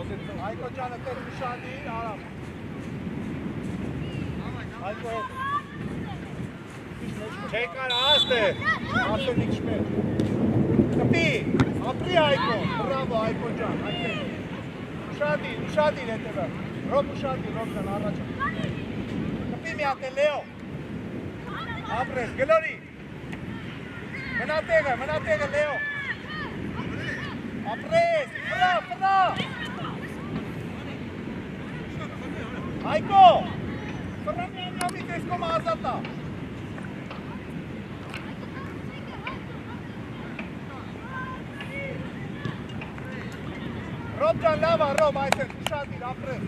Հայկո ջանը տեր նշանի, արամ։ Հայկո հետ։ Չեի կար աստ է, ասեն իքշմեր։ Կպի, ապրի Հայկո, բրավո Հայկո ջան, այդպես։ Ուշադիր հետևը, ռոբ ուշադիր, ռոբ ջան, առաջ։ Կպի մի հատ է լեո։ Ապրես, գլորի։ Մնա տեղը լեո։ Ապրես, վրա։ Հայկո, վրանյամի տեսկոմ ազատա։ Ռոբ ջան լավա, ռոբ, այսպես ուշադիր, ապրես։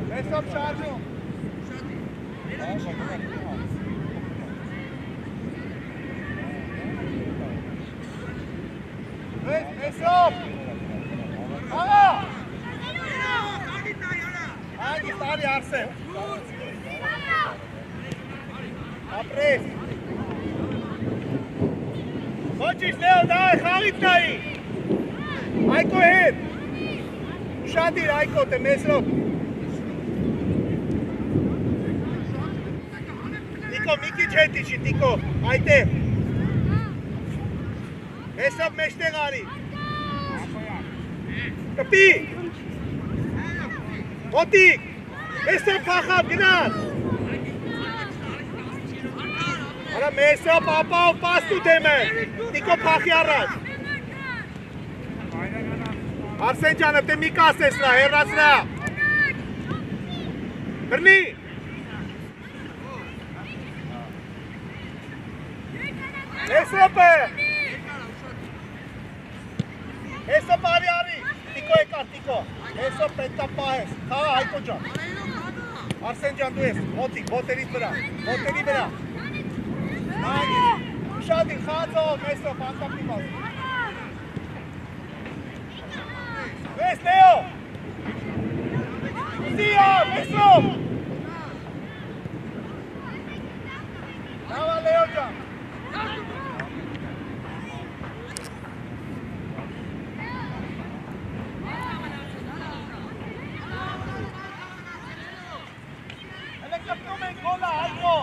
Մեսոբ շարժում։ Մեսոբ։ Աղա։ Ագիս արի արսեմ։ Ապրես։ Ոչիշ լեո դայ խաղիտ նայի։ Այկո հետ։ Ուշադիր այկո տե մեսրոբ։ Տիկո մի քիչ հետ իջի տիկո, այդ է։ Մեսրոբ մեջտեղ արի։ Կպի։ Մոտիկ։ Մեսրոբ փախավ գնաց։ Արա մեսրոբ ապավ պաստու դեմը, տիկո պախի առաջ։ Արսեն ջանը տե մի կասեսրա, հերացրա։ Բրնի։ Մեսրոբը։ Մեսրոբ արի, տիկո եկար, տիկո։ Մեսրոբ պետա պահես, խաղա Հայկո ջան։ Արսեն ջան դու ես, մոտիկ, ոտերից վրա։ Ուշադիր, խածով, մեսրոբ, անկապնի մաս։ Վես, լեո։ Ուզիա, մեսրոբ։ Լավա, լեո ջան։ Հելը կպնում ենք գոլա, Հայկո։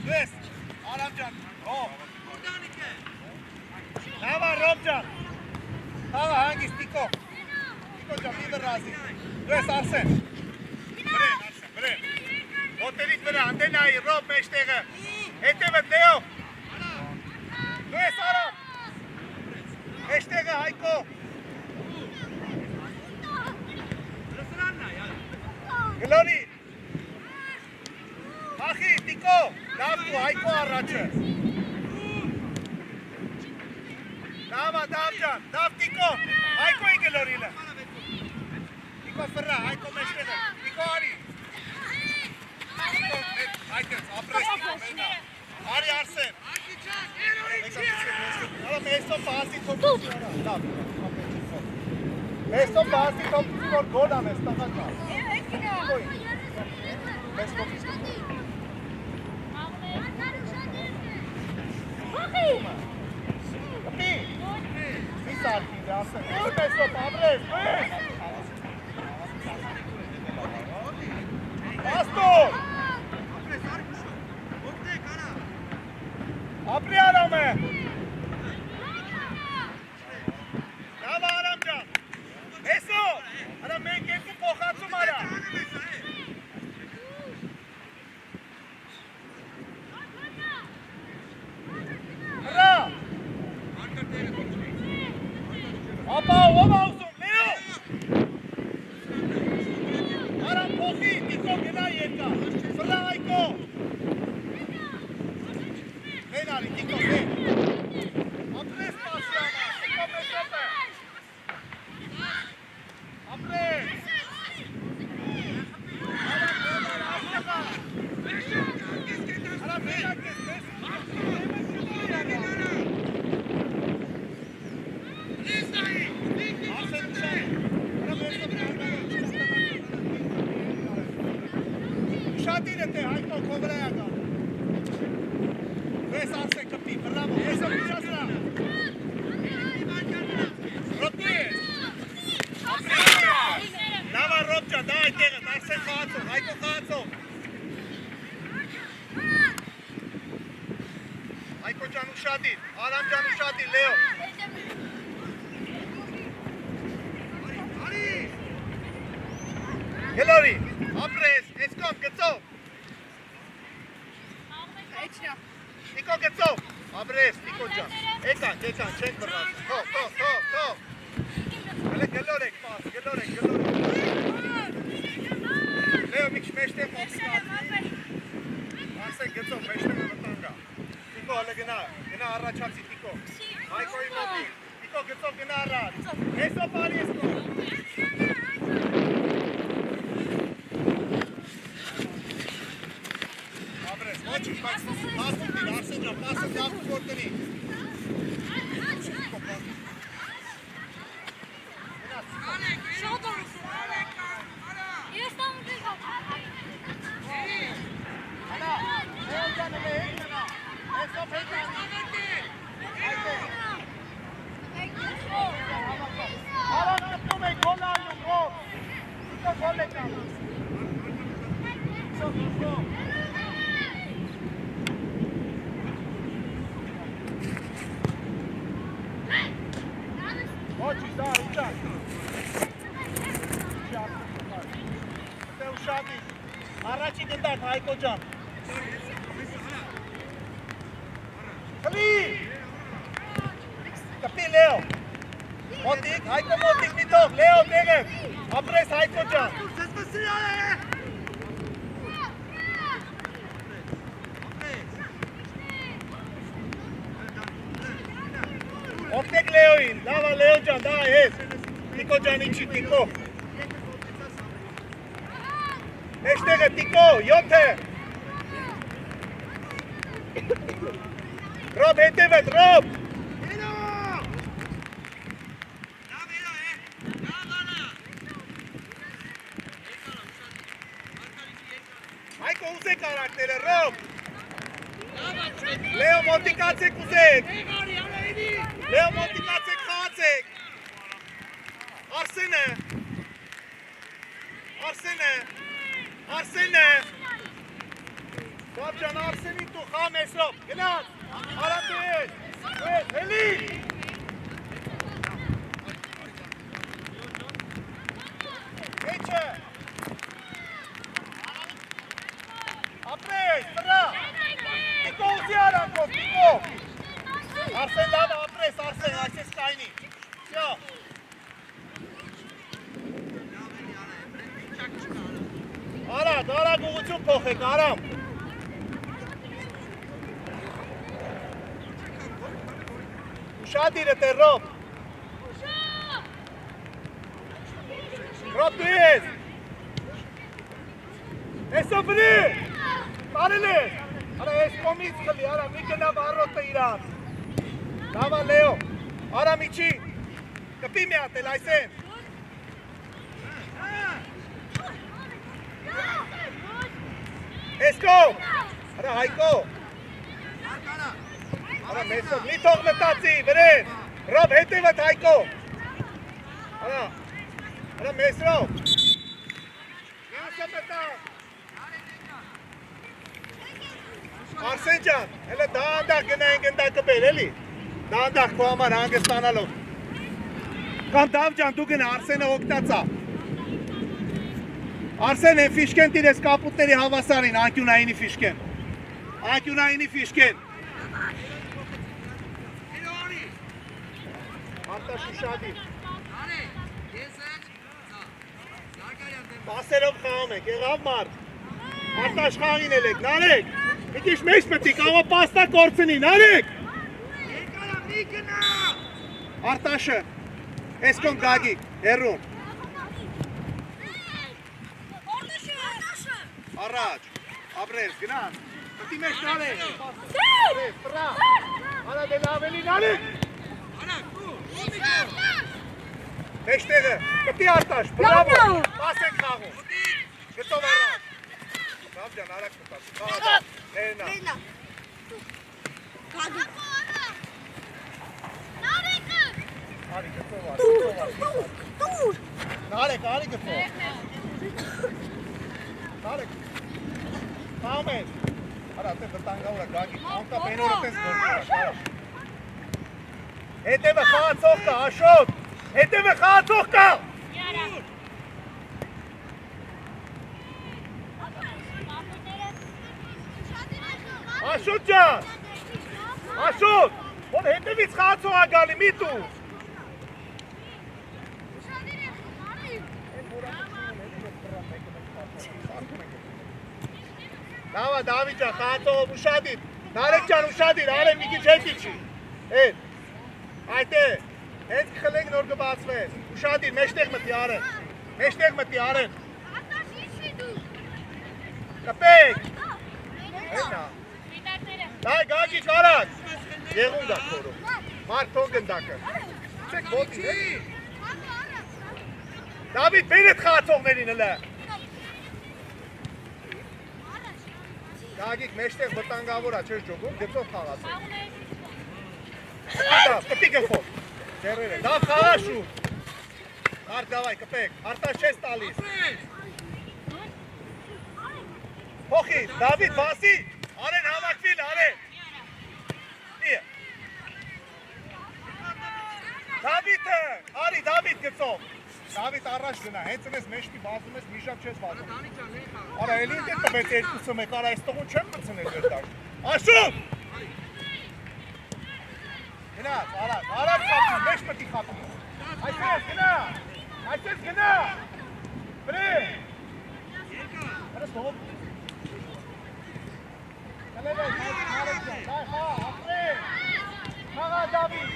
Դես, արամ ջան, հով։ Լավա, ռոբ ջան։ Հաղա, հանգիս, տիկո։ Տիկո ջան, մի վրազի։ Դես, Արսեն։ Բրեն։ Ոտերից վրա, անդենայի, ռոբ մեջտեղը։ Հետևը, լեո։ Դես, արամ։ Մեջտեղը, Հայկո։ Գլորի։ Ախի, տիկո, լավ դու, Հայկո առաջը։ Լավա, դավ ջան, դավ տիկո, Հայկոյի գլորիլը։ Տիկո վրա, Հայկո մեջտեղը, տիկո արի։ Այդպես, ապրես տիկո մենա։ Արի Արսեն։ Արա մեսով բազի թոպուցի արա, լավ, մեսով բազի թոպուցի որ գոլ անես, տղակա։ Տիկոյի։ Մեսով իսկի։ Կպի։ Մի սարքին դե ասեն, որ մեսով ապրես, վես։ Աստոր։ Ապրի արամ է։ Լավ արամ ջան։ Մեսով, արա մենք երկու փոխացում արա։ Հրա։ Ապա, ով ասում, լեո։ Արամ փոխի, տիկո գնա երկա։ Վրա Հայկո։ Հեն արի, տիկո, հեն։ Ապրես պասի ամա, տիկո մեսոպ է։ Ապրես։ Արամ մենակ ես, Այկո ջան ուշադիր, Արամ ջան ուշադիր, Լեո։ Գելորի, ապրես, էսկոմ, գծով։ Տիկո գծով, ապրես, Տիկո ջան։ Էկան, չենք բռնած, թող։ Գելոր եք պաս, գելոր եք։ Լեո մի քիչ մեջտեղ մոտիկացի։ Արսեն գծով, մեջտեղը վտանգա։ Տիկո հələ գնա առաջացի Տիկո։ Հայկոյի մոտիկ, Տիկո գծով գնա առաջ։ Հեսով արի էսկոմ։ Ոչինչ, բայց պասում դիր, Արսեն ջան, պասը դավու որ տնի։ Շատ օրս է։ Ես տամ դիգա։ Հալա, Լեոն ջան, հենա։ Այսով հետանի։ Հալա գտնում եք գոլ այլում, գոլ։ Իկո գոլ եք անում։ Գոլ։ Ոչի, դար, ուշակ։ Դե ուշադիր։ Առաջի գնդակ, Հայկո ջան։ Խլի։ Կպի, Լեո։ Մոտիկ, Հայկո մոտիկ նիտող, Լեո դեղև։ Ապրես Հայկո ջան։ Օգնեք Լեոին, լավա Լեո ջան, դա ես, Տիկո ջան իչի, Տիկո։ Մեջտեղ է, Տիկո, 7 է։ Ռոբ հետևդ, Ռոբ։ Հայկո ուզեք արակները, Ռոբ։ Լեո մոտիկացեք ուզեք։ Լեո մոտիկացեք խաղացեք։ Արսենը։ Բաբ ջան, Արսենին դու խամ էսով, գնաց, արամ դու ես, հելի։ Եչը։ Ապրես, տրա։ Տիկո ուզի արանքով, Տիկո։ Արսեն լավ ապրես, Արսեն, այսես կայնի։ Սյո։ Արադ ուղղություն փոխեք, Արամ։ Ուշադիր է Ռոբ։ Ռոբ դու ես։ Էսով վրի։ Տարել ես։ Արա ես կոմից խլի, արա մի կնավ առոտը իրան։ Լավա Լեո, Արամ իչի։ Կպի մի հատ էլ այսեն։ Էսկո, արա Հայկո։ Արա մեսով, մի թող մտացի, վրեն, Ռոբ հետևդ Հայկո։ Արա մեսրով։ Գասը մտավ։ Արսեն ջան, հելը դանդակ գնային գնդակը բեր, էլի։ Դանդակ քո համար հանգստանալով։ Կամ դավ ջան, դու գնա, Արսենը օգտացա։ Արսեն են ֆիշկեն տիրես կապուտների հավասարին, անկյունայինի ֆիշկեն։ Անկյունայինի ֆիշկեն։ Արտաշ ուշադիր։ Պասերով խաղում եք, եղավ մարդ։ Արտաշ խաղին էլ եք, նարեք։ Մի քիչ մեծ պետք է պաստա կորցնի, նարեք։ Արտաշը, էսկոն գագիկ, հեռուն։ Առաջ, ապրես, գնան, պտի մեջ նարեք։ Ապրես, պրա, արա դել ավելի նարեք։ Մեջտեղը, պտի Արտաշ, բրավո, պաս ենք խաղում։ Գտով առաջ։ Լավ ջան, արակ մտած, խաղադար, հենա։ Արի գտով արի, նարեք, արի գտով։ Նարեք, խաղում են, Արա դե վտանգավոր է գագի, անկա բենորը տես գործը։ Հետևը խաղացող կա, Աշոտ։ Հետևը խաղացող կա։ Աշոտ ջան։ Աշոտ, որ հետևից խաղացող է գալի, մի տու։ Դավա, Դավիթ ջան, խաղացողով ուշադիր։ Նարեկ ջան, ուշադիր, արեն մի քիչ հետ իջի։ Հետ։ Այդ է, հետ կխլենք նոր կբացվես։ Ուշադիր, մեջտեղ մտի արեն։ Մեջտեղ մտի արեն։ Կպեք։ Հետնա։ Դայ, գագի կարակ։ Եղուն դա քորում։ Մարդ թող գնդակը։ Չեք ոտի, հետ։ Դավիթ, բեր էդ խաղացողներին հլը։ Գագիկ մեջտեղ վտանգավոր է, չես ջոգում, գծով խաղացող։ Դավ, կպի գլխով։ Ձեռերը, դավ խաղա շուտ։ Մարդ դավայ, կպեք, արտաշ չես տալիս։ Փոխի, Դավիթ, վասի, արեն համակվիլ, արեն։ Իը։ Դավիթը, արի, Դավիթ գծով։ Դավիթ առաջ գնա, հենց ես մեջտի բազում ես, մի շապ չես բազում։ Արա, էլի ինդ է տվեց երկուսը մեկ, արա, այս տողուն չեմ մծնել ես դար։ Աշում! Գնաց, արած խապի, մեջ մտի խապի։ Այսպես, գնա, այսպես գնա։ Վրե։ Հրս տող։ Կլև ես, նարեք ջան, դայ խա, ապրե։ Խաղա Դավիթ։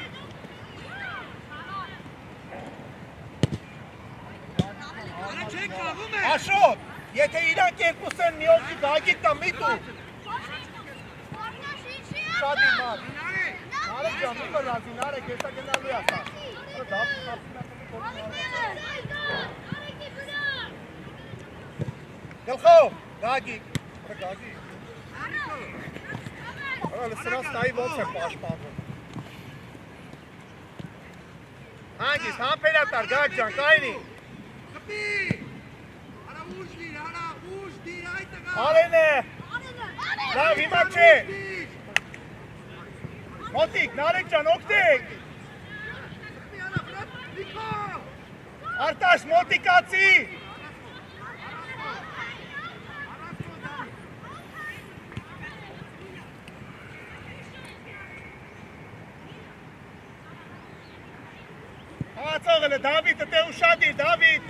Աշոտ, եթե իրանք երկուս են մի օգի գագիտ տա մի տու։ Շադի մար։ Նարեք ջան, մի կրազի, նարեք, եսա գնալու է ասա։ Դավիթ խապսին ակնի կորում։ Գլխով, գագիկ։ Գագիկ։ Սրանց տայի ոնց է պաշպանվում։ Հանգիս, համպերատար, գագ ջան, կայնի։ Արեն է։ Լավ, հիմա չէ։ Մոտիկ, նարեք ջան, օգտեք։ Արտաշ, մոտիկացի։ Հացողել է, Դավիթը տե ուշադիր, Դավիթ։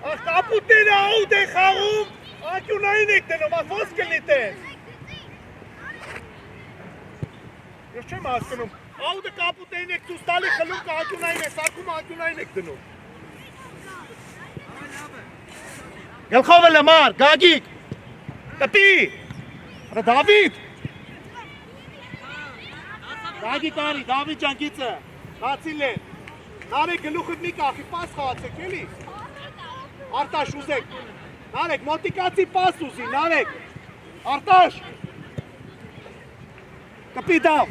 Ախ, կապուտները աուդ է խաղում, ակյունային եք տնում, ախոս կլի տես։ Ես չեմ հասկնում, աուդը կապուտային եք դուս տալի խլում կա ակյունային է, սարկում ակյունային եք դնում։ Գլխով էլ մար, գագիկ, տպի, Դավիթ։ Գագիկ արի, Դավիթ ջան գիծը, հացիլ է, նարեք գլուխըտ մի կախի, պաս խաղացեք էլի։ Արտաշ ուզեք, նարեք, մոտիկացի պաս ուզի, նարեք, Արտաշ, կպի դավ,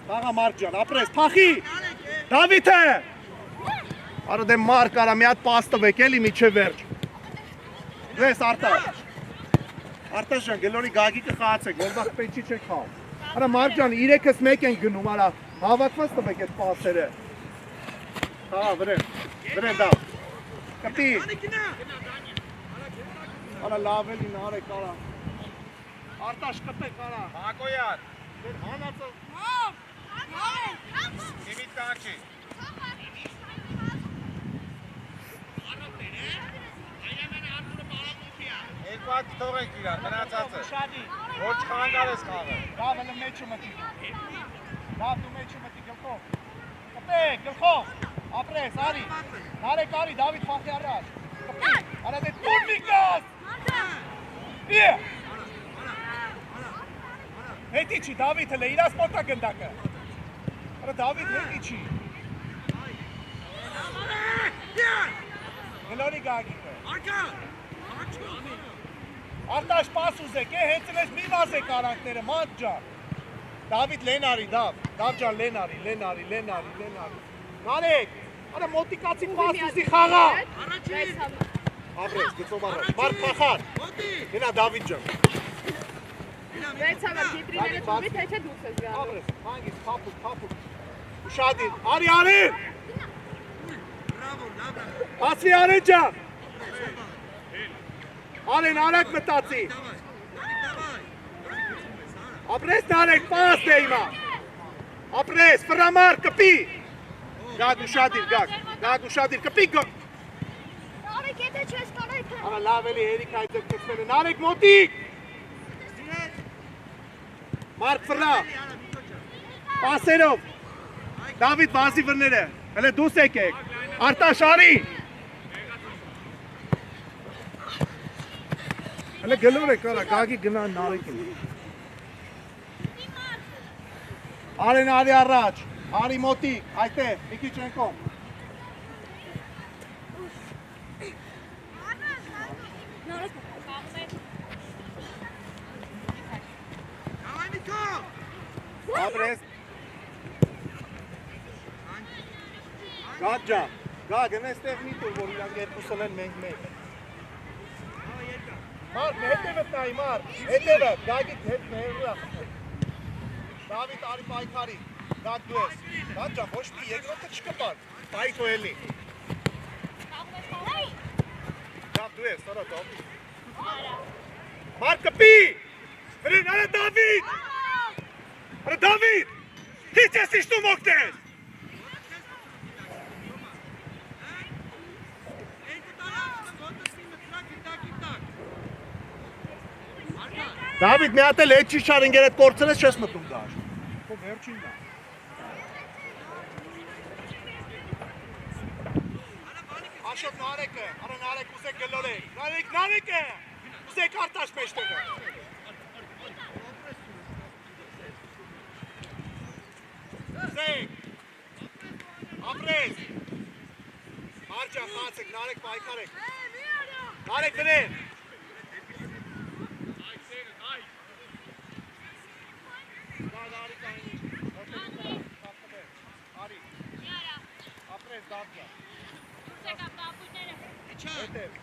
բաղա մարդ ջան, ապրես, պախի, Դավիթը, արը դեմ մարդ կարա մի հատ պաս տվեք էլի միչև վերջ, վես Արտաշ, Արտաշ ջան, գլորի գագիկը խաղացեք, որ բաղ պեչի չեք խաղ, արը մարդ ջան, իրեքս մեկ են գնում, արա, հավատված տվեք այդ պասերը, հա, վրեն դավ, կպի, արա լավ էլի նարեք արա, Արտաշ կպեք արա, Հակոյան, հանացով, Իմիտ կաչի, երկու հատ թող ենք իրան, մնացածը, որ չխանգար ես խաղը, լավ էլը մեջը մտի, լավ դու մեջը մտի գլխով, կպեք, գլխով, ապրես, արի, նարեք արի, Դավիթ խախի առաջ, կպի, արա դե տուն մի կաս, իե, հետ իչի, Դավիթ հլը, իրաս մոտա գնդակը, արա Դավիթ հետ իչի, գլորի գագիկը, Արտաշ պաս ուզեք, հեծել ես մի վազեք արանքները, մանդ ջան, David Lenari, Davjan Lenari. Narek, արա մոտիկացի պասուսի խաղա։ Ապրես, գծով առաջ, մարդ պախար։ Գնա Դավիթ ջան։ Վեցավար գետրիները ծովի, թե չէ դուս ես գալու։ Ապրես, հանգիս, պապուկ։ Ուշադիր, արի։ Ասվի Արեն ջան։ Արեն, արակ մտացի։ Ապրես Նարեկ, պաս դե իմա։ Ապրես, վրամար, կպի։ Գագ ուշադիր, կպի գոք։ Նարեկ, եթե չես կարայք։ Արա լավ էլի հերիք այդ կծվել է, Նարեկ մոտիկ։ Մարկ վրա։ Պասերով։ Դավիթ վազի վրները, հլը դուս եկեք։ Արտաշ արի։ Հլը գլոր եք արա, գագի գնա Նարեկին։ Արեն արի առաջ, արի մոտիկ, այդտեղ, մի քիչ ենքով։ Ապրես։ Գադ ջան, գագ ընեստեղ մի տուր, որ իրանք երկուսն են մենք։ Մարդ, հետևդ նայի, մարդ, հետևդ, գագիտ հետ մեղրա։ Դավիթ արի պայքարի, գադ դու ես, գադ ջան, ոչ մի երկրորդը չկպար, պայքո էլի։ Գադ դու ես, արա Դավիթ։ Մարդ կպի, վրին, արա Դավիթ, հիչ ես իշտում ոգնես։ Դավիթ, մի հատ էլ հետ չի շար ինգեր էդ կործրես չես մտում դար։ Քո վերջինն է։ Աշոտ Նարեկը, արա Նարեկ ուզեք գլորեք, Նարեկը, ուզեք արտաշ մեջտեղը։ Ուզեք, ապրես, մարջա խացեք, Նարեկ պայքարեք, Նարեկ վրեն։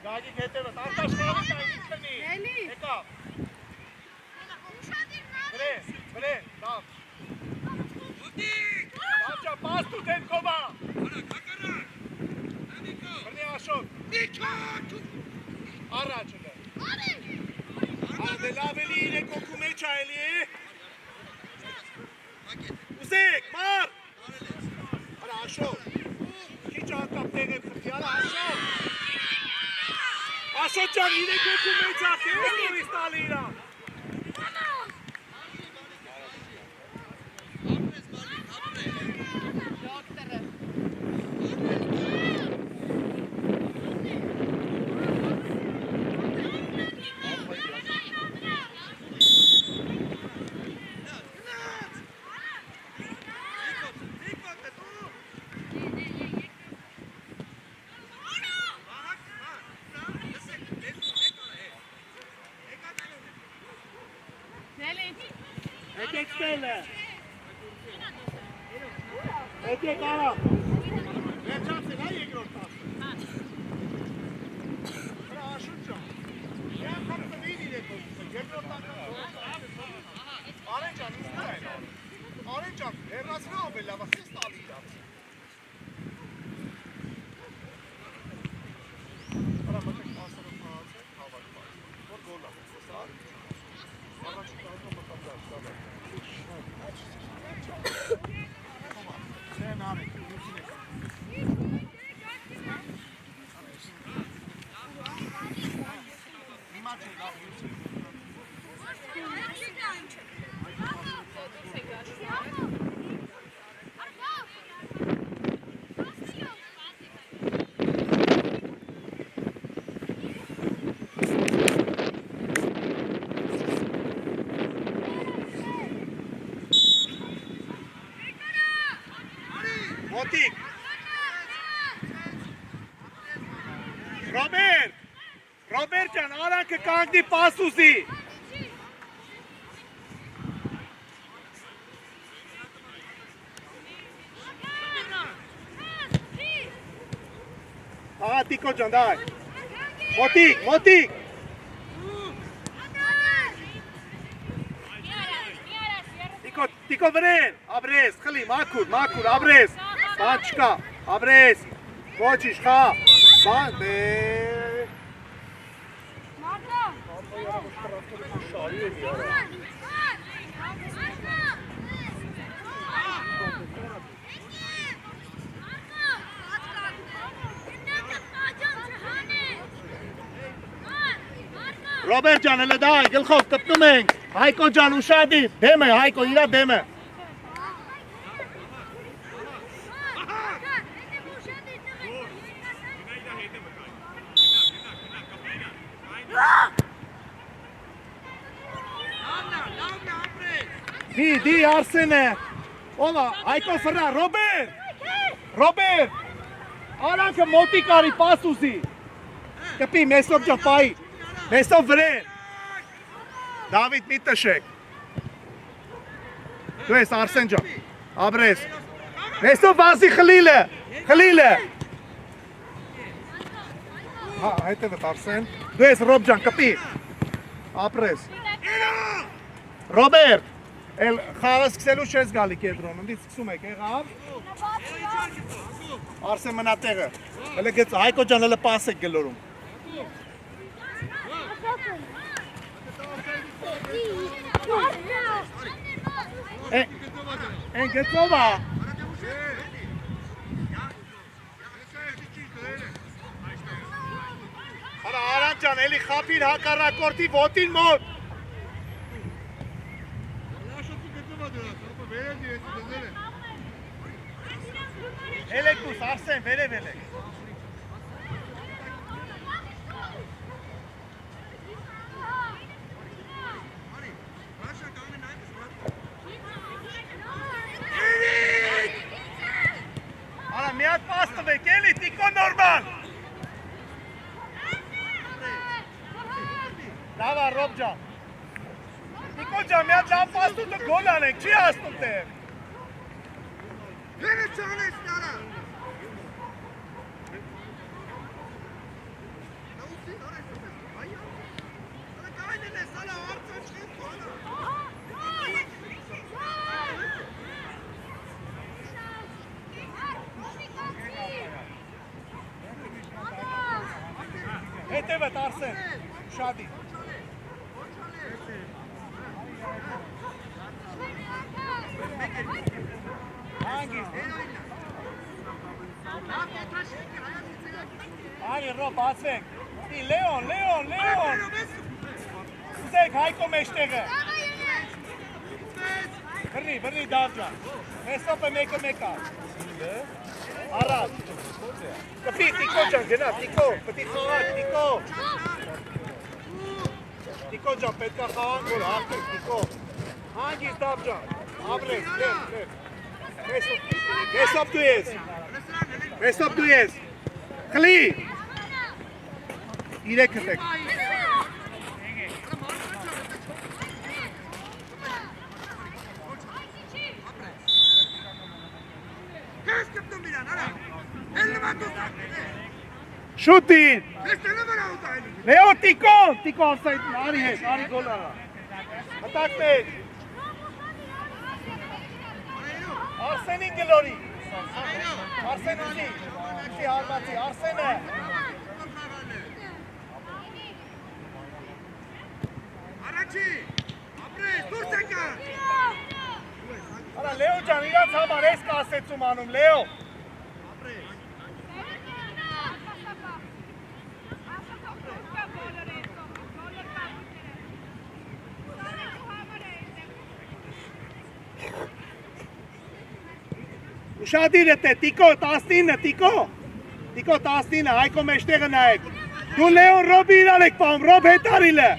Գագիկ հետևդ, արտաշ խաղիք այն ինչ կնի, եկավ, վրեն, դավ, դավջա, պաս դու դենքովա, վրնի աշոտ, առաջ է, լավ էլի իրեք ոգու մեջ այլի է, ուզեք, մար, արա աշոտ, քիչ անկապ տեղև խրտի, արա աշոտ, Աշոտ ջան, իրեք ոգու մեջ ախ, ես նորից տալի իրան։ Եկեք ստելը։ Եկեք արամ։ Վերջացել հա երկրորդ տասը։ Հրա աշուտ ջան։ Եան խապտը մին իրեք ոգուսը, երկրորդ տասը։ Արեն ջան, ինձ նա են արում։ Արեն ջան, հերրասվի ամել լավա, սես տալի ջան։ Հրա մտեք տասերը պահացեք, հավակ պահացեք, որ գոլ աղ, սա։ Առաջ տասը մտապ դաշ, սա։ Sen abi, Մոտիկ Ռոբերտ ջան, արանքը կանգնի պասուսի Ահա Տիկո ջան, դայ։ Մոտիկ։ Տիկո վրեն, աբրես, խլի, մաքուր, աբրես, բան չկա, աբրես, ոչ իշխա, բան, Ռոբերտ ջան, հələ դա գլխով կպնում ենք, Հայկո ջան ուշադի, դեմ է, Հայկո իրա դեմ է։ Դի Արսեն է, ովա, Հայկո ֆրա, Ռոբերտ, արանքը մոտիկ արի, պաս ուզի, կպի, մեսով ջան, պայի, մեսով վրեն, Դավիթ մի տշեք, դու ես Արսեն ջան, աբրես, մեսով վազի խլիլ է, հա, հայտևդ Արսեն, դու ես Ռոբ ջան, կպի, աբրես, Ռոբերտ, Էլ խաղը սկսելու չես գալի կեդրոն, ընդից սկսում եք, եղավ, Արսեն մնա տեղը, հələ գեց, Հայկո ջան հələ պաս եք գլորում, Են գեցով ա, Արան ջան, էլի խապին հակառակորդի ոտին մոտ, Elek dur, Arsen, vere. Ana, miat pastı be, geli, Tiko normal. Dava, Robcan. Tiko can, miat lan pastı da gol anek, çi astın te? Beni çalış yara. Evet Arsen, Şadi. Hangi? Hangi Rob Asvek? Leon. Sizek Hayko meştege. Berri davca. Mesope meka. Arat. Kapi, Tiko can, genap, Tiko. Petit xarak, Tiko. Tiko can, petka xarak, gol, artık, Tiko. Hangi davca? Abres, ver. Mesop tu jest. Xli. İre köpek. Shooting. Leo Tiko offside. Ari gol ara. Attack me. Arsen'in glory. Arsen uzi. İki harbatı. Arsen'e. Araçı. Abres, dur tekrar. Ara Leo can, ilan sama reska asetsu manum Leo. Ուշադիր է տե, Տիկո, 19, Տիկո 19, Հայկո մեջտեղը նայեք, դու Լեոն Ռոբի իրան եք պահում, Ռոբ հետ արիլ է,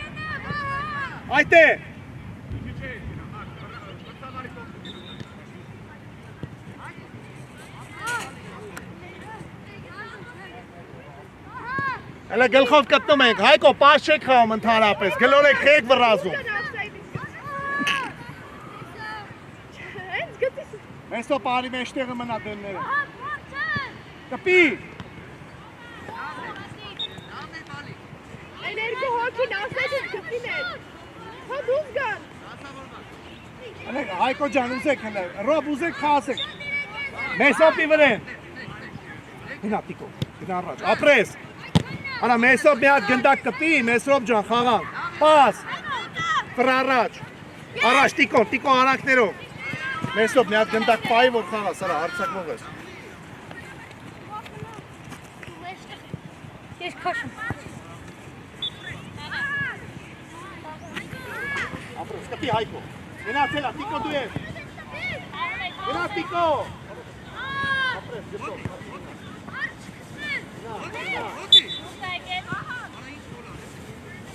այդ է, Հələ գլխով կտնում ենք, Հայկո պաշ չեք խաղում ընդհանրապես, գլոր եք խեք վռազում, Մեսո պարի մեջտեղը մնա դնները, կպի, Էներգո հոգին ասեցին գտին են։ Հա դուք գան։ Անեք Հայկո ջան ուզեք հենց Ռոբ ուզեք խասեք։ Մեսոպի վրան։ Գնա տիկո, գնա առաջ։ Ապրես։ Արա Մեսոպ մի հատ գնդակ կպի, Մեսոպ ջան խաղանք։ Պաս։ Ֆրարաջ։ Առաջ տիկո արանքներով։ Մեսոպ մի հատ գնդակ պայի որ խաղա, սրա հարցակվող ես։ Ես քաշում։ Ապրես կպի Հայկո։ Գնացելա տիկո դու ես։ Գնա տիկո։ Ապրես գտո։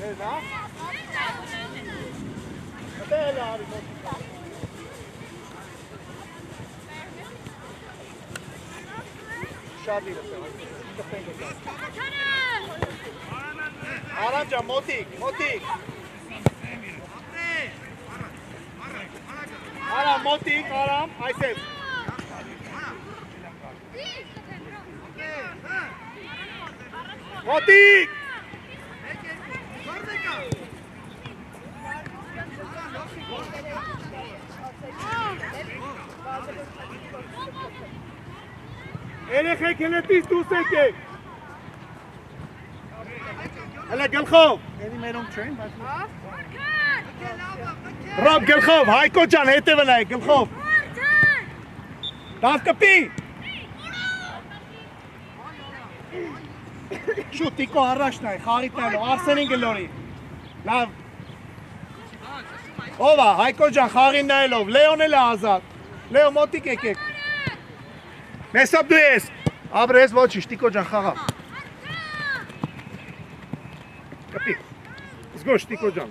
Դե՞նա։ Դե՞լա արի մոտ։ Շադի լսել։ Արանջա մոտիկ։ Արամ մոտիկ, արամ, այսպես։ Մոտիկ։ Երեխեք հելետից դուս եկեք։ Հələ գլխով։ Էլի մերոնք չեն, բայց Ռոբ գլխով, Հայկո ջան հետևը նայ գլխով։ Դավ կպի։ Շուտ տիկո առաջ նայ, խաղիտ նայլով, Արսենին գլորի։ Լավ։ Ով է, Հայկո ջան խաղին նայլով, Լեոն էլ է ազատ։ Լեո մոտիկ եկեք։ Մեսոպ դու ես։ Ապրես ոչինչ, տիկո ջան խաղա։ Կպի։ Զգոշ տիկո ջան։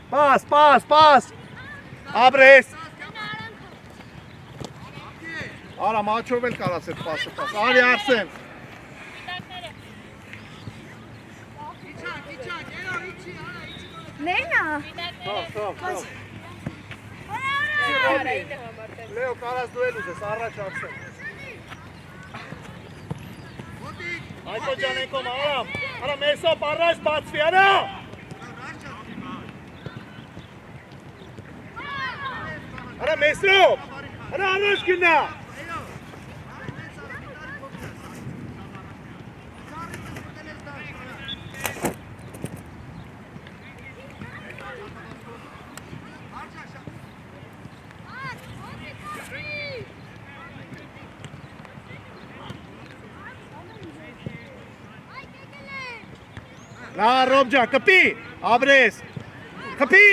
Պաս։ Ապրես։ Արա մաչով էլ կարաս այդ պասը պաս։ Արի Արսեն։ Լենա։ Թող։ Լեո կարաս դու էլ ուզես, առաջ Արսեն։ Հայկո ջան եկոմ, արա Մեսոպ առաջ բացվի, արա։ Արա Մեսոպ, արա առաջ գնա։ Լա Ռոբ ջան, կպի, ապրես, կպի,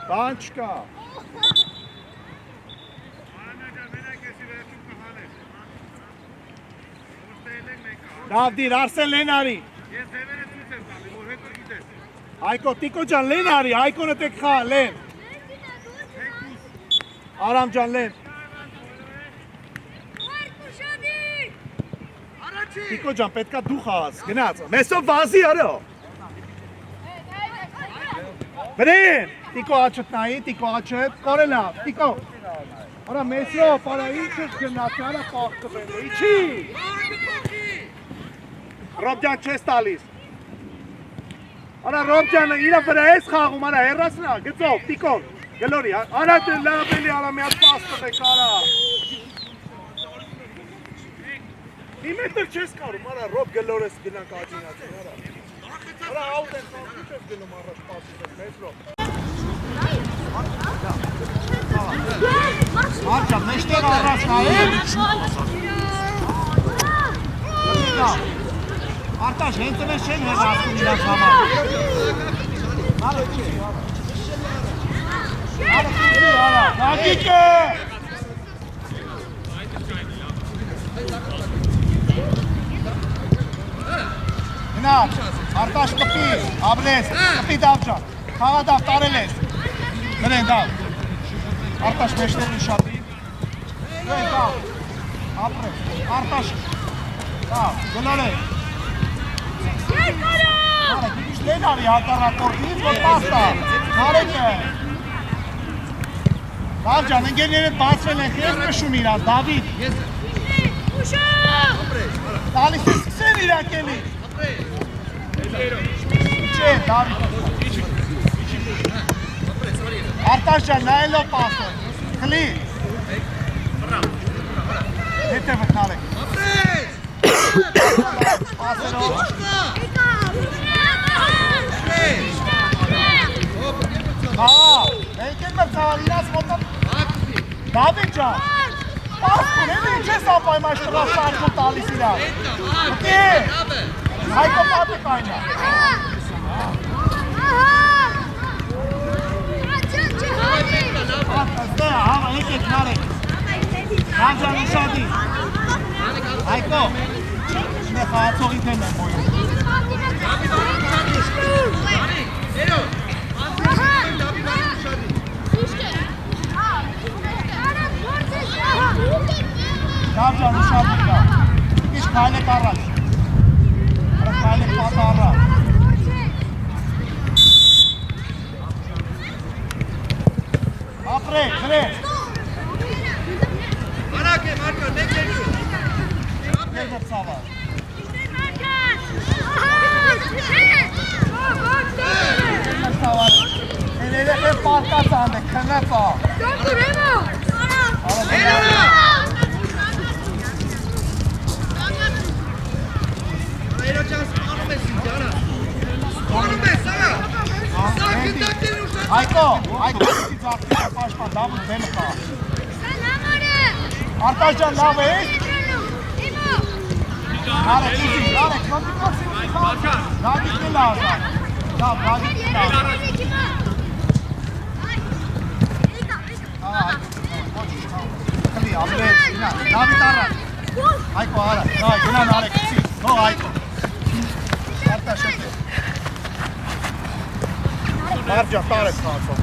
բան չկա։ Լավ դիր, Արսեն լեն արի։ Հայկո, տիկո ջան լեն արի, Հայկոնը տեք խա, լեն։ Արամ ջան լեն։ Տիկո ջան, պետքա դու խաղաս, գնաց, Մեսոպ վազի արո։ Վրեն, տիկո աչըտ նայի, տիկո աչըտ, կորելա, տիկո։ Արա Մեսոպ, արա ինչ ես գնաց, արա պաղկը բենը, իչի։ Ռոբ ջան չես տալիս։ Արա Ռոբ ջանը իրա վրա ես խաղում, արա հեռասնա, գծով, տիկոն, գլորի, արա դե լավելի, արա մի հատ պաս տվեք, արա։ Մի մետր չես կարում, արա Ռոբ գլորես գնանք աջինացին, արա։ Արա աուտ են խաղում չես գնում առաջ պասի դեք, մեծ Ռոբ։ Արջա, մեջտեղ առաջ նայել։ Արտաշ, հենց ես չեն հեղացում իրանց համար։ Արը քիչ, արա։ Դակիկ է։ Գնաց, Արտաշ կպի, ապրես, կպի դավ ջան, խաղա դավ, տարել ես։ Գրեն դավ, Արտաշ մեջտեղին շատի, գրեն դավ, ապրես, Արտաշ, դավ, գլորեն։ Արը, գիտիշ լեն արի հատառակորդից, որ պաստա, նարեք է։ Դավ ջան, ընգերները բացվել են, խես նշում իրան, Դավիթ։ Տալիս է սկսեն իրանք էլի։ Չէ, Դավիթ։ Արտաշ ջան, նայելով պասը։ Խլի։ Հետևդ նալեք։ Պասերով։ Հա, մենք են մրցավար իրաց մոտը։ Դավիթ ջան, պասքուն են ինչ ես ապայմաշ տղա շարքով տալիս իրար։ Մտի, հայկո պատիկ այնա։ Հա, եկեք նարեք։ Նանջան ուշադի։ Հայկո, նե խաղացողի դեմ եմ բոյում։ Նանջան ուշադի կա։ Իշ կայլեք առաջ։ Կայլեք պատ առաջ։ Ապրեք, գրեք։ Մարակ է, Մարկո, մեկ երկու։ Եկեք ծավար։ Են երեխեն պարկած անդեք, քնեց ա։ Այրո ճան սպանում ես ինձ, արա։ Սպանում ես, արա։ Սա գնդակներ ուշան։ Հայկո, Հայկո, սիծ աղթիք պաշպան, դավուտ բեմը կա։ Արտաշ ջան, լավ ես։ Նարեք, իզի, նարեք, նոտիկացի ուզի խաղ։ Դավիթն էլ ազատ։ Լավ, Դավիթն էլ ազատ։ Խլի, ապրեց, ինա, Դավիթ առած։ Հայկո առած, գնա նարեք, սի, հող Հայկո։ Արտաշ ետե։ Մարջա, տարեք խաղացով։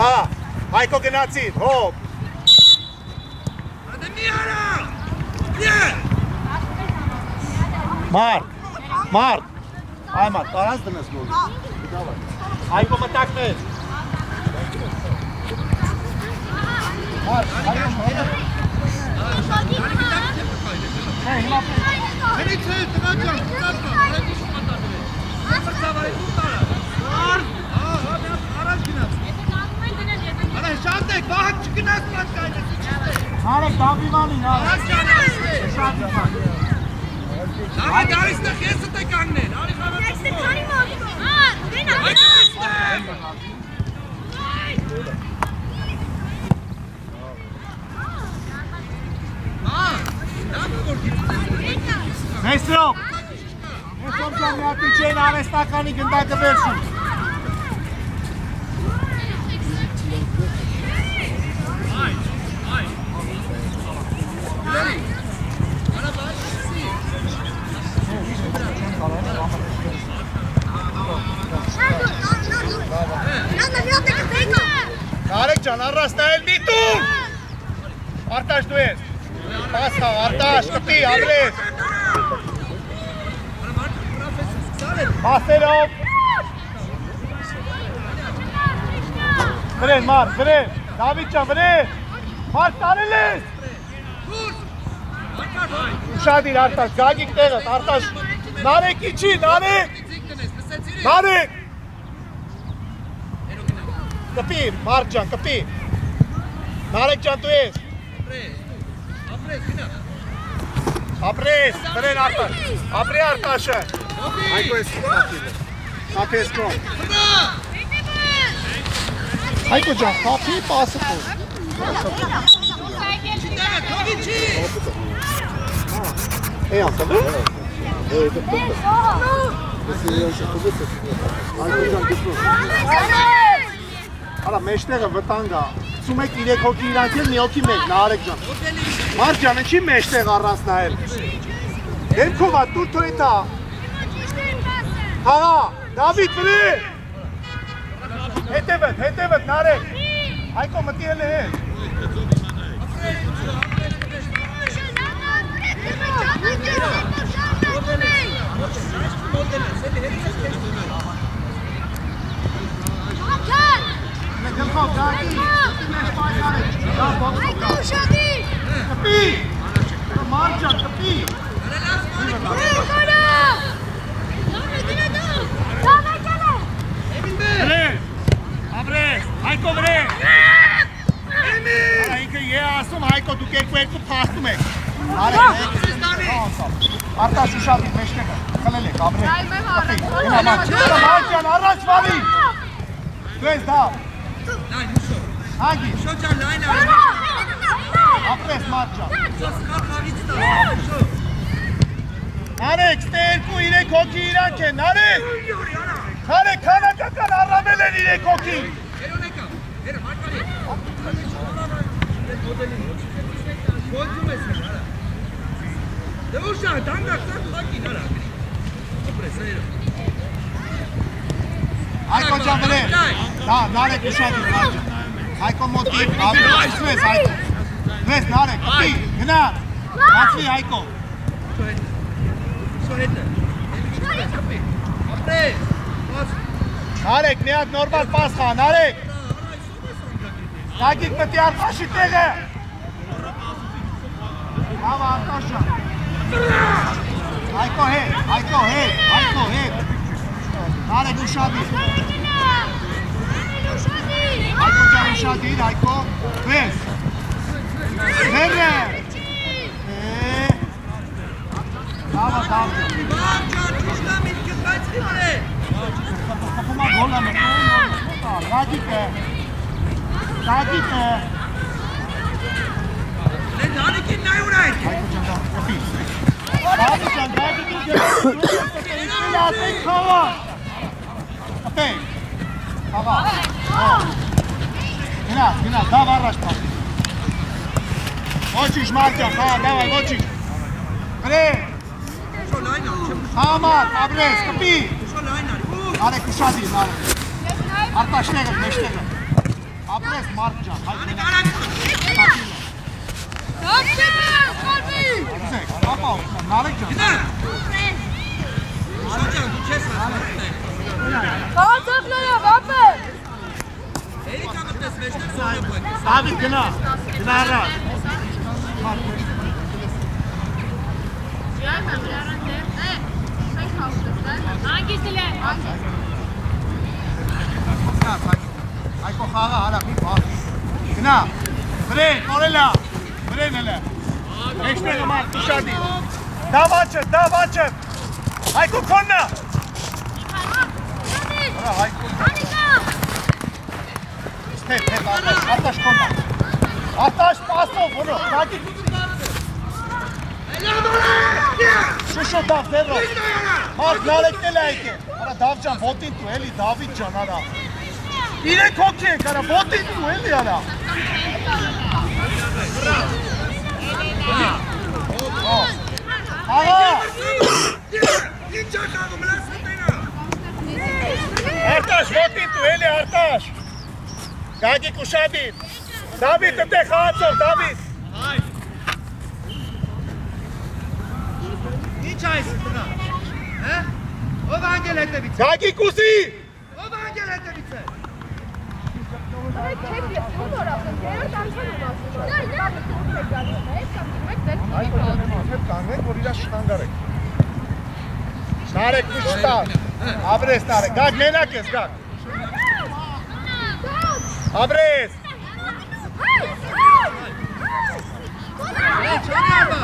Հա, Հայկո գնացիր, հոպ։ Ադե մի արա։ Յե։ Մարդ, այմար, տարած դնես գոլ։ Հայկո մտակներ։ Մարդ, հայոմ, Չէ, հիմա Հենից է, տնա ճան, տնացա, արեք իշ մատանվել։ Մրցավարի դուր տարա։ Առաջ գնաց։ Արա շատ եք, վահակ չգնաց մատկայնը։ Նարեք Դավիվանին, Առաջ ճան, արիս է։ Շադիվան։ Դավիթ արիստեղ ես ըտ է կանգնել, արի խավատը։ Այդ արիստեղ։ Մեսրոք, Մեսրոք ջան մի հատի չեն արեստականի գնդակը վերցում։ Նարեք ջան, առած նայել միտում։ Արտաշ դու ես։ Պաս խաղ, Արտաշ, կպի, ադրես։ Մասերով։ Վրեն, Մարդ, վրեն, Դավիթ ջան, վրեն։ Մարդ տարել ես։ Ուշադիր Արտաշ, գագիկ տեղըտ, Արտաշ, նարեք իչի, նարեք։ Նարեք։ Կպի, Մարդ ջան, կպի։ Նարեք ջան, դու ես։ Ապրես, վրեն Արտաշ, ապրի Արտաշը։ Այկո ես կապիլը, կապի ես կոմ։ Այկո ջան, կապի պասը կոմ։ Էի անցավ է։ Արա մեջտեղը վտանգ է, ծում եք 3 հոգի իրանք էլ մի հոգի մեկ, նարեք ջան։ Մարդ ջան, ինչի մեջտեղ առանց նայել։ Դեմքով ա, տուր թույթ ա։ Հաղա, Դավիթ վրի։ Հետևդ, նարեք։ Հայկո մտի էլ է հետ։ Գլխով, գագի, մտի մեջ պայքարեք։ Հայկո ուշադի։ Կպի։ Հայկո վրե։ Արա ինքը է ասում Հայկո դուք երկու փաստում եք։ Արտաշ ուշադի մեջտեղը խլել եք Աբրե։ Մարջան առաջ վարի։ Դու ես դա։ Լայն ուսո։ Հագի։ Շոջան լայն արի։ Ապրես Մարջան։ Ուսոս խաղից տա։ Ուսո։ Նարեկ, ստե 2-3 հոգի իրանք են, Նարեկ։ Նարեկ, քանակական առավել են 3 հոգի։ Երոնեկա, հերը մարկարի։ Ոնցում ես հրա։ Դե ուշա, դանդակ սա խակին արա։ Ապրես այրը։ Հայկո ջան վրե։ Դա Նարեկ ուշադիր Մարջան։ Հայկո մոտի, ավրես Հայկո։ Վես Նարեկ, կպի, գնա։ Բացվի Հայկո։ Սորետը։ Ապրես։ Նարեկ, մի հատ նորմալ պաս խա, Նարեկ։ Գագիկ մտի Արտաշի տեղը։ Լավ Արտաշը։ Հայկո հետ, Հայկո հետ, Հայկո հետ։ Նարեկ ուշադիր։ Հայկո ջան ուշադիր, Հայկո։ Վես։ Հերը։ Լավա դավջը։ Մարջան, ճուշտամ ինքը բացի վրե։ Խփումա գոլա մտնում, Գագիկը։ Գագիկը։ Դե դանիկին նայ ուրայն։ Հայկո ջան դա կպի։ Գագիկը, Գագիկը դեպի ասենք խաղա։ Ապե։ Խաղա։ Գնա, դավ առաջ պա։ Ոչինչ Մարջան, խաղա, դավայ, ոչինչ։ Վրե։ Շո լայն արի, չեմ Համար, Աբրես, կպի։ շո լայն արի։ Նարեկ ուշադիր, Նարեկ։ Արտաշտեղը, մեջտեղը։ Աբրես Մարջան, Անիկ Հայկո։ արակ։ Ուզեք, ապա, Նարեկ ջան։ Գնա։ Շոջան, դու չես հասնում։ Երիկա մտես մեջտեղ զորը բույք։ Դավիթ գնա առաջ։ Հայկո խաղա, արա, մի պահ։ Գնա, վրեն, որելա, վրեն հելը։ Մեջտեղը մարդ, ուշադիր։ Դավ աչը։ Հայկո քոննա։ Արա, Հայկո։ Հետ, Արտաշ քոննա։ Արտաշ պաստով, որո, Գագիկ։ Շուշո դավ, դերո։ Մարդ նարեկնել է այկ է։ Արա, դավ ջան, ոտին տու, էլի, Դավիթ ջան, արա։ 3 հոգի ենք, արա, ոտին տու, էլի, արա։ Աղա։ Ինչ ախաղում, լաս հտենա։ Արտաշ, ոտին տու, էլի, Արտաշ։ Գագիկ ուշադիր։ Դավիթ, ըտեղ խաղացով, Դավիթ։ Ինչ այս տղա։ Հա? Ով անգել հետևից է։ Գագիկ ուսի։ Ով անգել հետևից է։ Կանգնենք, որ իրաց շտանգարեք։ Նարեկ ու շտար։ Աբրես Նարեկ, գակ մենակ ես, գակ։ Աբրես։ Չանյաբա։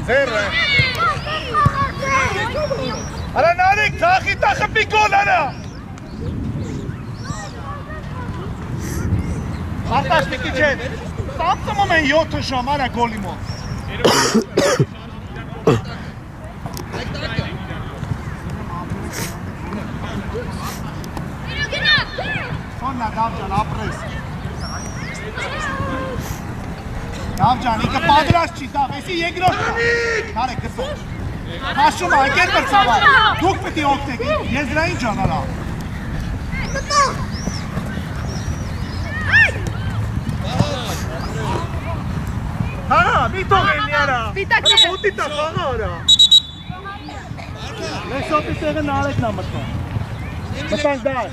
Ձերը։ Արա Նարեկ, թախի տախպի գոլ արա։ Արտաշ մի քիչ հետ։ Տապտում են 7 ժամ արա գոլի մոտ։ Սոննա Դավջան, ապրես։ Դավջան, ինքը պատրաստ չի, Դավ, էսի երկրորդ կա։ Նարեկ, գծով։ Հաշում է, ընկեր մրցավա։ Դուք պիտի օգնեք, եզրային ջան արա։ Հա, մի թող էլի արա։ Արա մոտի տա, խաղա արա։ Մեր շոպի տեղը Նարեկն է մտնում։ Մտանք դար։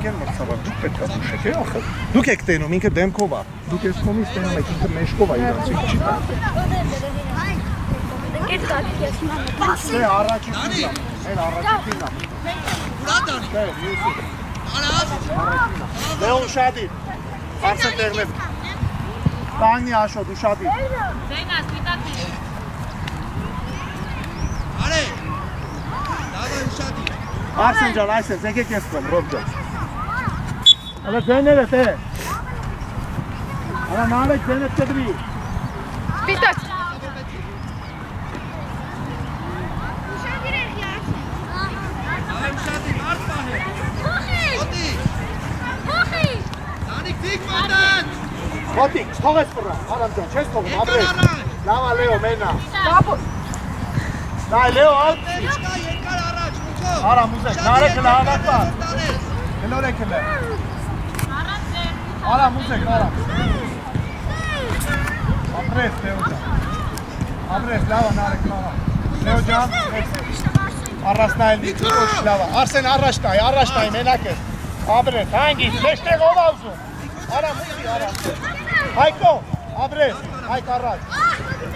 Եկեն մրցավար, դուք պետք է ուշեք, ախր։ Դուք եք տենում, ինքը դեմքով է։ Դուք ես կողմից տենում եք, ինքը մեջքով է իրանցի չի տա։ Դե առաջի քիլա։ Հեն առաջի քիլա։ Ուրա դանի։ Դե յուսի։ Արա։ Լեոն շադի։ Արսեն տեղնև։ Տանի աշոտ ուշադի։ Արե։ Դավայ ուշադի։ Արսեն ջան, այսպես եկեք ես կոմ, Ռոբ ջան։ Ալա ձեները թե։ Ալա նարեք ձեները կդրի։ Պիտակ։ Դավայ ուշադի, մարդ պահե։ Ոտի։ Դանի քիք մոտած։ Ոտիկ, թողես պրա, արամ ջան, չես թողում, ապրես։ Լավա Լեո, մենա։ Բաբուս։ Դայ Լեո, ալ։ Ինչկա երկար առաջ, մուքով։ Արամ ուզեք, նարեքը լավակա։ Գնորեք հլը։ Արամ ուզեք, արամ։ Ապրես, Լեո ջան։ Ապրես, լավա նարեք, լավա։ Լեո ջան, առասնայել դիքոչ լավա։ Արսեն առաջ տայ, մենակ ես։ Ապրես, հանգիս, մեջտեղ ով ավզում։ Արամ ուզի, արամ։ Հայկո, ապրես, Հայկ առաջ։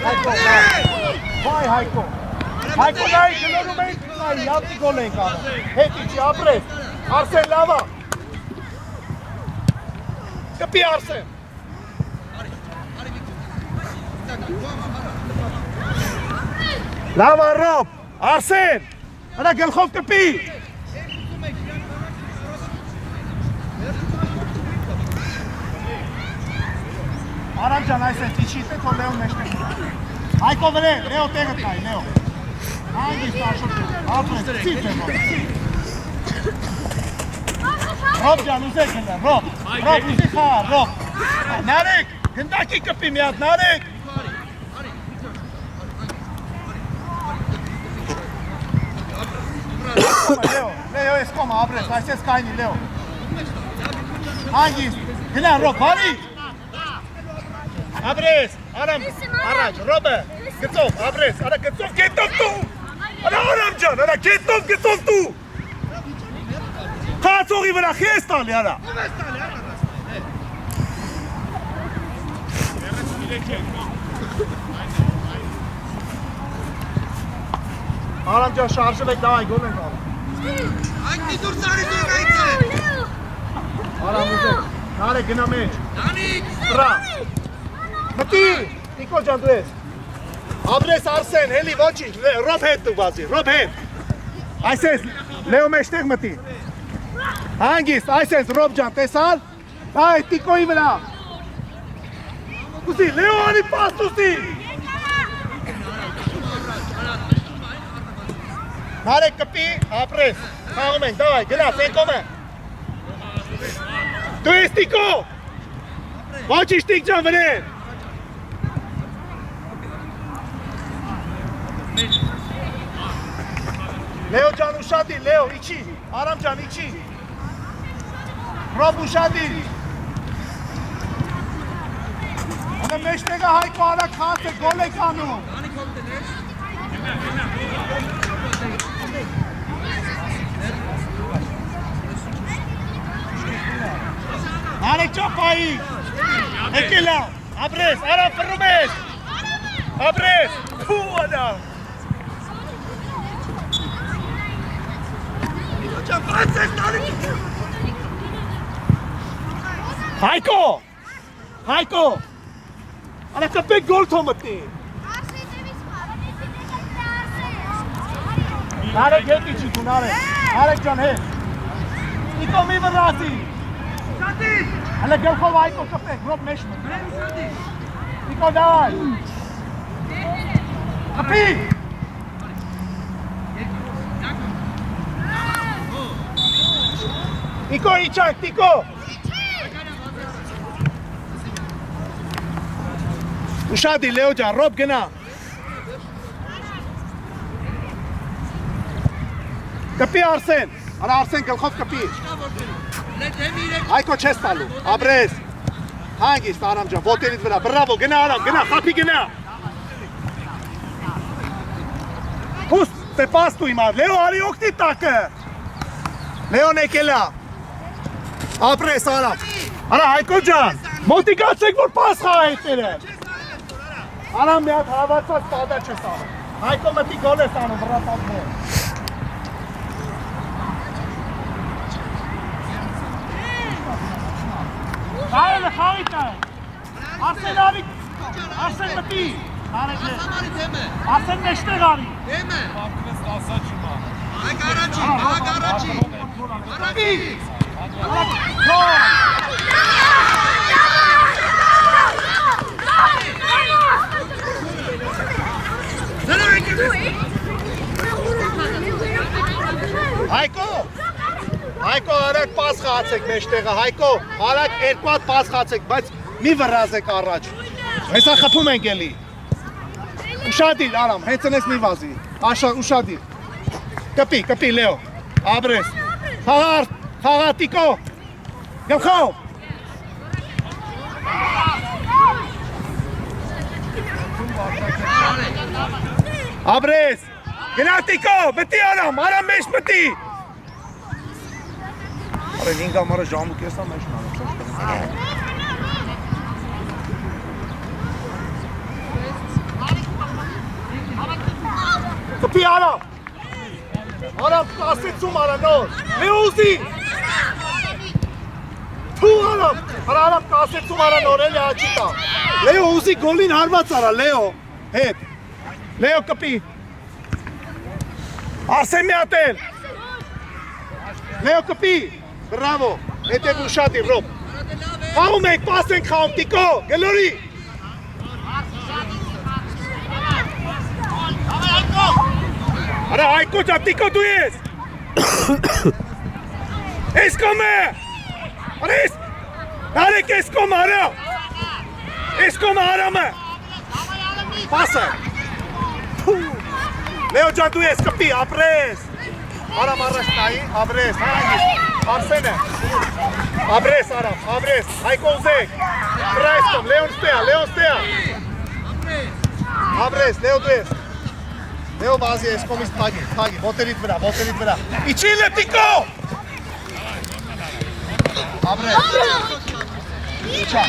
Հայկո, վայ Հայկո։ Հայկո նայի գլորում ենք, նայի, ատի գոլ ենք անում։ Հետ իչի, ապրես, Արսեն լավա։ Կպի Արսեն։ Լավա Ռոբ, Արսեն, հրա գլխով կպի։ Արամ ջան, այսեն տիչիտ է, թող Լեոն մեջտեղ։ Հայկո վրե, Լեո տեղը տայ, Լեո։ Հանգիստ աշոտ, ապրես, ծիտ է ո։ Ռոբ ջան, ուզեք հնը, Ռոբ ուզի խար, Ռոբ։ Նարեք, գնդակի կպի մի հատ, նարեք։ Լեո, ես կոմը, ապրես, այսես կայնի, Լեո։ Հանգիստ, գնա, Ռոբ, բարի։ Ապրես, արամ, առաջ, Ռոբը, գծով, ապրես, արա գծով, գետով դու, արա արամ ջան, արա գետով, գծով դու, խացողի վրա, խես տալի, արա, արամ ջան, շարժև եք, դավայ, գոլ ենք արամ, Այնքի դուր ծարի դուր այց է։ արամ ուզեք, նար է գնա մեջ, Դանիկ։ վրա, մտի, Նիկո ջան դու ես, ապրես Արսեն, հելի ոչինչ, Ռոբ հետ դու բազի, Ռոբ հետ, այսես, Լեո մեջտեղ մտի, հանգիստ, այսես, Ռոբ ջան, տեսալ, այ, Տիկոյի վրա, ուզի, Լեո անի պաստ ուզի, նարեք կպի, ապրես, խաղում ենք, դավայ, գնա, սենկոմ է, դու ես Տիկո, ոչինչ Տիկ ջան վրեն, Լեո ջան ուշադի, Լեո, իչի, Արամ ջան, իչի, Ռոբ ուշադի, անը մեջտեղը Հայկո արակ խաս է, գոլ եք անում, Նարեք ճապայի, եկելա, ապրես, Արամ ֆռում ես, ապրես, քու ադա, Հայկո, Հայկո, արա կպեք գոլ թո մտնի, նարեք հետ իչի դու նարեք, նարեք ջան հետ, Նիկո մի վրացի, հələ գլխով Հայկո կպեք, Ռոբ մեջ մտնի, Նիկո դայ, կպի, Նիկո իչանք, Նիկո, ուշադի Լեո ջան, Ռոբ գնա, կպի Արսեն, արա Արսեն գլխով կպի, Հայկո չես տալու, ապրես, հանգիստ Արամ ջան, ոտերից վրա, բրավո, գնա Արամ, գնա, խապի գնա, հուստ, թե պաստու իմ ար, Լեո արի ոգնի տակը, Լեոն եկելա, ապրես Արամ, արա Հայկո ջան, մոտիկացեք որ պաս խաղայիցերը, Արամ մի հատ հավացած տադա չես արում, Հայկո մտի գոլ է ստանում վրա պատմող։ Կարելը խաղի տա է։ Արսեն արի, Արսեն մտի։ Ասամարի դեմ է։ Արսեն մեջտեղ արի։ Դեմ է։ Բակվես ասա չիմա։ Այ գարաչի, ահա գարաչի։ Գարաչի։ Հայկո արագ պաս խացեք մեջտեղը, Հայկո, արագ երկու հատ պաս խացեք, բայց մի վրազեք առաջ։ Հեսա խփում ենք էլի։ Ուշադիր, Արամ, հեծնես մի վազի։ Ուշադիր։ Կպի, Լեո։ Աբրես։ Խաղա, Տիկո։ Գլխով։ Աբրես։ Գնա Տիկո, մտի Արամ մեջ մտի։ Արեն 5 ամառը ժամու կեսա մեջն արեցի։ Կպի Արամ։ Արամ 10-ում արա նոր։ Լեոզի։ Թու Արամ։ Արամ 10-ում արա նոր էլի աչի տա։ Լեո ուզի գոլին հարված արա, Լեո։ Հետ։ Լեո կպի։ Արսեն մի ատել։ Լեո կպի։ Բրավո, հետև ուշադիր, Ռոբ։ Խաղում ենք, պաս ենք խաղում, Տիկո, գլորի։ Արա Հայկո ջան, Տիկո դու ես։ Ես կոմ է։ Արա ես։ Նարեք ես կոմ արա։ Ես կոմ արամը։ Պասը։ Լեո ջան դու ես կպի, ապրես։ Արամ առաջ նայի, Աբրես, հայգիս, Արսենը, Աբրես Արամ, Աբրես, Հայկո ուզեք, Պրայսկոմ, Լեոն ստեա, Աբրես, Լեո դու ես, Լեո բազի ես կոմից թագի, ոտերիտ վրա, իչիլ է Տիկո, Աբրես, իչա,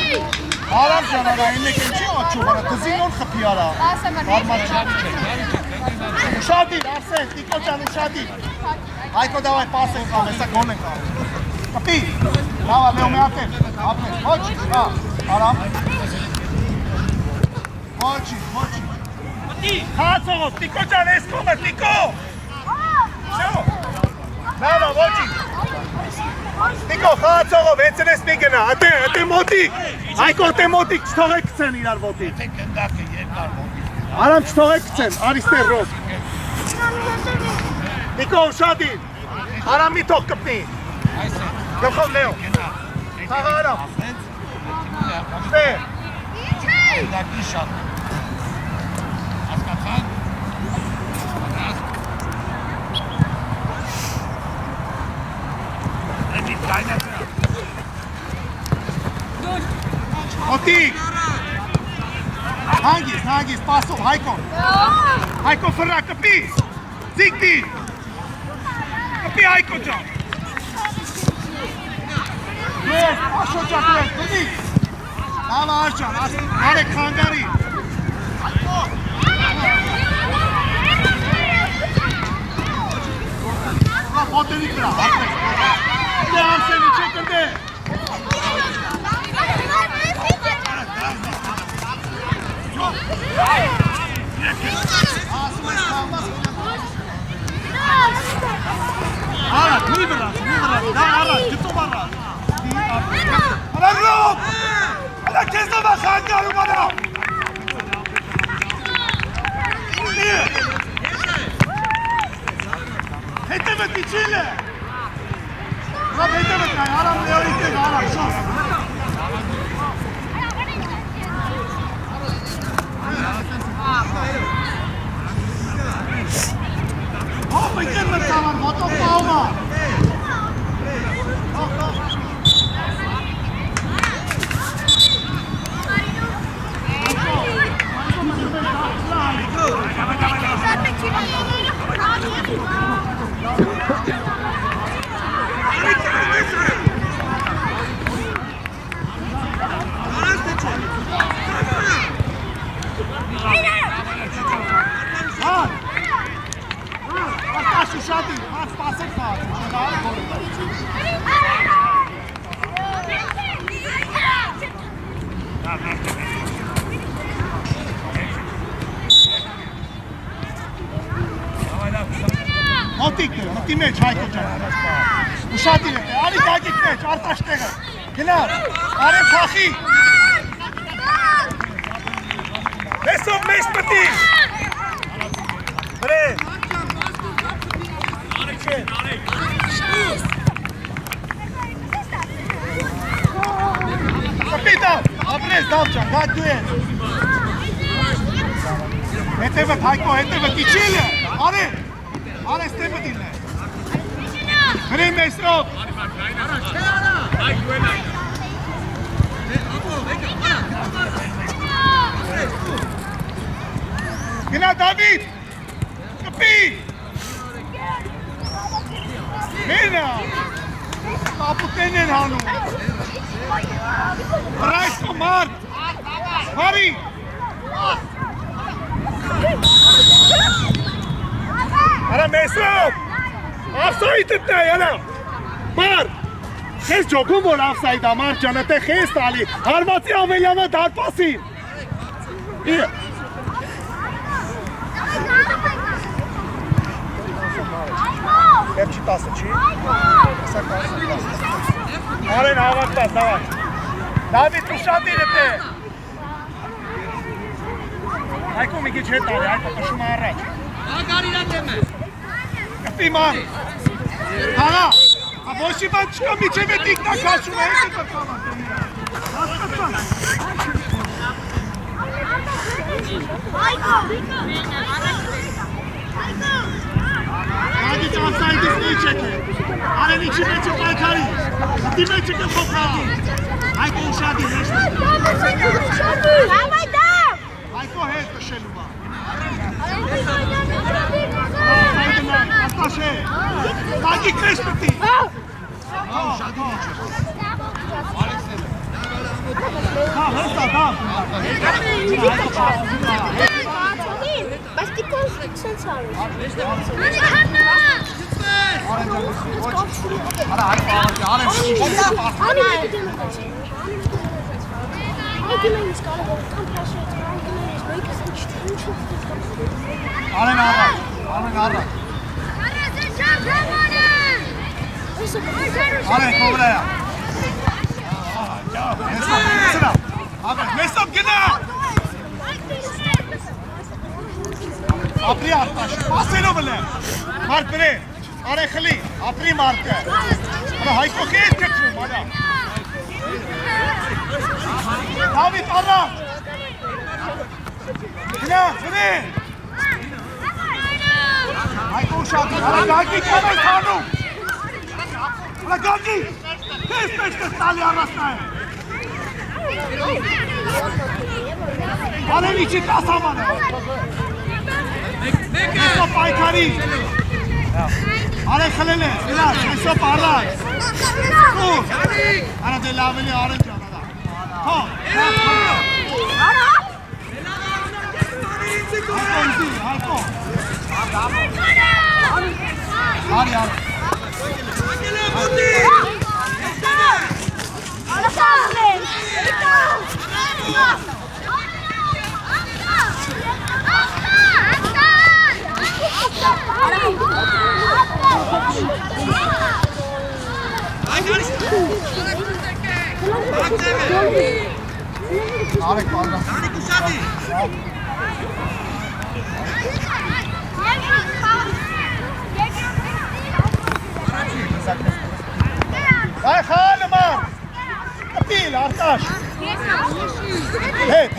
Արամ ճանարային եք են չի աչու վրա, դզինոն խպի արա, արմատ չարի Ուշադիր, Արսեն, Տիկո ջան ուշադիր Հայկո դավայ պաս ենք ավ, հեսա գոլ ենք ավ Կպի, լավա, Լեո մի ատել, ապնես, ոչ, հա, Արամ Ոչի Խացողով, Տիկո ջան, ես կոմը, Տիկո Լավա, ոչի Տիկո, խացողով, հեցնես մի գնա, ատե մոտիկ Հայկո, ատե մոտիկ, չթողեք կցեն իրար ոտիկ Արամ չթողեք կցեն, արիստեր ռոզ Տիկո, ուշադիր, Արամ մի թող կպնի Գլխով Լեո Խաղա Արամ Ստեր Մոտիկ Հանգիս, պասով, Հայկո ֆրա, կպի Զիգդի Կպի Հայկո ջան Ես, աշո ջան ես, դնի Լավա աշան, արեք խանգարի Հոտերի կրա, դե Արսենի չեք ընդե Արաք, մի վրաց, դա արաք, գծով արաք Արաք Ռոբ, արաք կեզ նվա խանգարում արաք Հետևդ իչիլ է Ռոբ հետևդ նայ, արամ Լեոյի տեղ, արաք, շոս Հոպ եկեն մրցավար, մոտով պահումա ուշադի, հաց պասել խաղաց, լավ գոլը։ Մոտիկ դեր, մտի մեջ Հայկո ջան։ Ուշադի է, արի գագիկ մեջ, արտաշ տեղը։ Գնա, արեն փախի։ Հեսով մեջ մտի։ Բրե։ Կապիտան, ապրես դավ ջան, գաք դու ես։ Հետևդ Հայկո, հետևդ իչիլ է, արի։ Արես տեպը դիրն է։ Հրի մեսրոտ։ Գնա Դավիթ, կպի։ Մենա, ապուտեն են հանում։ Ռայսկո մարդ, հարի։ Արա մեսրոտ, ավսայիտ էտ նայ, արա, մարդ, խես ջոգում որ ավսայիտ ամար ճան, էտ է խես տալի, հարվածի ավելյանա դարպասին։ Եվ չի տասը, չի։ Արեն հավակ տաս, հավակ։ Դավիթ ուշադիր էտ է։ Հայկո մի գիչ հետ տալի, հայկո տշում առաջ։ Ագարիրա դեմ է։ Կպի ման։ Հաղա, ոսի բան չկա միչև էտ իգնա կաշում է, հետ է կրկաման տենիրա։ Հասկացան։ Գագիչ անսայդից նիչ եք է, արեն իչի մեջը պայքարի, դի մեջը կփոխրատի, Հայկո ուշադի նեշտ։ Հայկո հետ կշելու բա։ Արտաշ է, գագիք մեզ պտի։ Հստա, դավ։ Բայց դիքոս սենց արի։ Արեն առաջ, արեն առաջ։ Արեն կովրայա։ Մեսով գնա։ Ապրի արտաշ, ասելով ըլեմ, մարդ բրե, արեն խլի, ապրի մարդը, Հայկո խետ կտվում, ալա, Դավիթ առաջ, գնա, բրե, Հայկո ուշատի, ալա գագի կամես հանում, ալա գագի, կես մեջտես տալի առասնա է, արեն իչի տասաման է, Հեսոպ այքարի, արեն խլել է, սլար, հեսոպ առար, ուր, արա դե լավելի արեն ճան, արա, հո, Հայկո, արի, արի, Արեք պարդա։ Դանի կուշատի։ Այ խալը ման, կպիլ, արտաշ, հետ,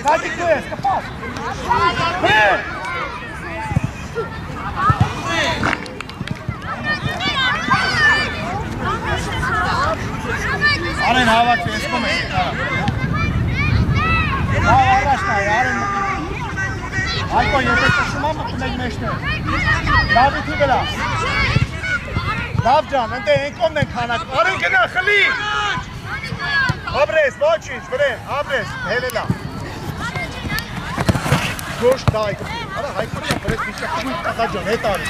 գագիք դու ես, կպաս, հետ, Արեն հավաք է, եսկում է, առաջ նայ, արեն մտի, Հայկո եթե տշումա մտմեք մեջն է, Դավիթի վրա, Դավ ջան, ընտե ենքոմն են քանակ, արեն գնա, խլի, Աբրես, ոչինչ, վրեն, աբրես, հելելա, Գոշ դայք, արա Հայկո ջան, վրես միշակ խմույթ կախա ջան, հետ արի,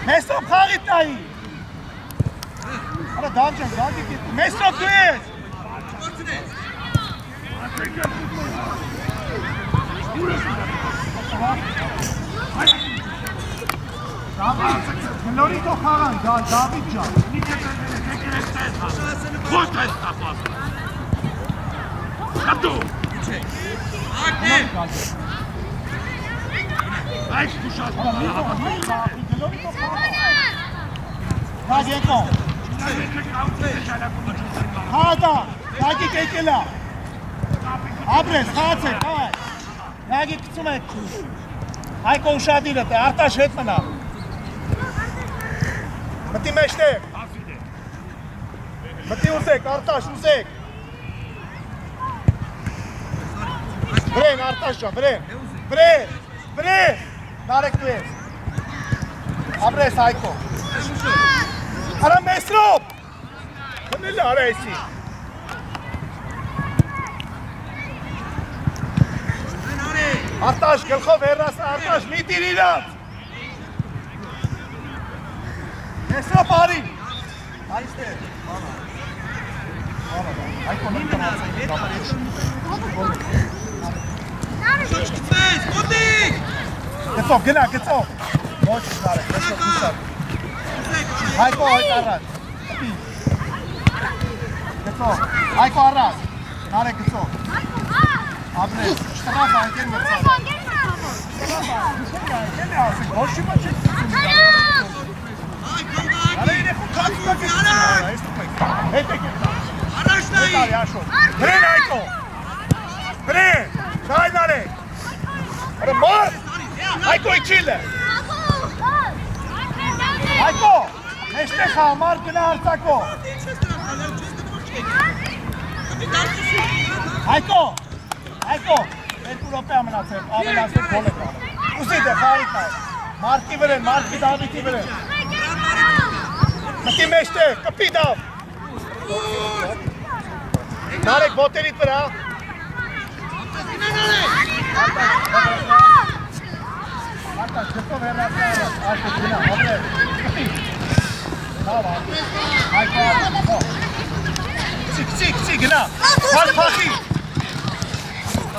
Mesut խաղիտ նայի։ Արա դանջան, դանջիկ է։ Mesut դու ես։ Գլորի թող խաղան, Դավիթ ջան։ Ոչ այս տապած։ Կատու։ Այս դուշած։ Գլորի թող խաղան։ Կագեկո։ Հատա, կագիկ եկելա։ Ապրես, խացեք, այ։ Կագիկ կծում եք։ Հայկո ուշադիրը թե, արտաշ հետ մնա։ Մտի մեջտեղ։ Մտի ուզեք, արտաշ, ուզեք։ Վրեն, արտաշ ջան, վրեն։ Վրեն, վրեն։ Նարեք դու ես։ Ապրես, Հայկո։ Արա Մեսրոպ։ Հնել արա եսի։ Արտաշ, գլխով հեռասը, արտաշ, մի տիր իրանց։ Մեսրոպ արին։ Այստեղ, բանա։ Այկո նույն կնացեք։ Շոչ կծվես, մոտիկ։ Գծով, գնա, գծով։ Ոչ շնարեք, մեսրոպ կուսար։ Հայկո այդ առած, կպի։ Գծով, Հայկո առած, նարեք գծով։ Ապրես, շտղաս անկեր մրցավ։ Կեն է ասեք, ոչ շիմա չեք սություն։ Արա իրեխու կացուկա կեսություն արա, ես տուք եք։ Հետ եք եք։ Առաջնայի։ Հետ արի աշոր։ Գրեն Հայկո։ Գրեն, շայն արեք։ Արա մար, Հայկոյի չիլը։ Հայկո, մեջտեղ խաղ, մար գնա հարցակո։ Հայկո, Հայկո, երկու րոպե մնացել, ավելացել գոլ է կարել։ Ուզի դե խաղիտ նայ, Մարկի վրեն, Մարկի Դավիթի վրեն։ Մտի մեջտեղ, կպի Դավ։ Նարեք ոտերիդ վրա։ Արտաշ, գծով հեռացել, աշտը գնա, ապրել, կպի։ Դավ, Հայկո, Կցի, գնա, մարդ փախի։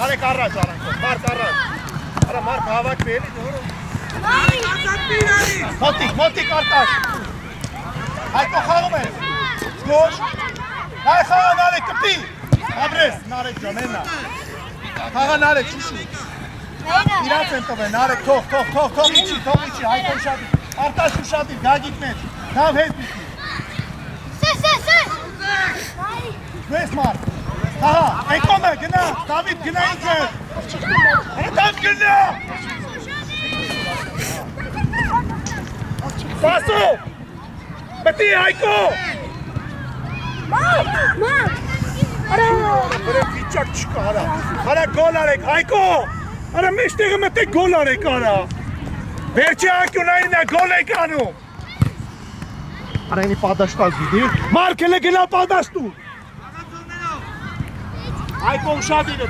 Նարեք առաջ արանքով, մարդ առաջ։ Արա մարդ հավակ բելի դորում։ Մոտիկ արտաշ։ Հայկո խաղում է։ Գոշ։ Նայ խաղա նարեք կպի։ Ապրես, նարեք ջան, ենա։ Խաղա նարեք, շիշի։ Իրաց են տվե, նարեք, թող իչի, Հայկո ուշադիր։ Արտաշ ուշադիր, գագիտ մեջ, դավ հետ պիտի։ Վես մարդ, հահա, եկոմ է, գնա, Դավիթ գնա ինքը։ Դավ գնա։ Պասով, մտի Հայկո։ Բրե վիճակ չկա, արա գոլ արեք, Հայկո, արա մեջտեղը մտեք գոլ արեք, արա։ Վերջի անկյունային է գոլ եք անում։ Արա ինի պադաշտալ գիդի, մարդ էլ է գնա պադաշտու։ Հայկո ուշադիր է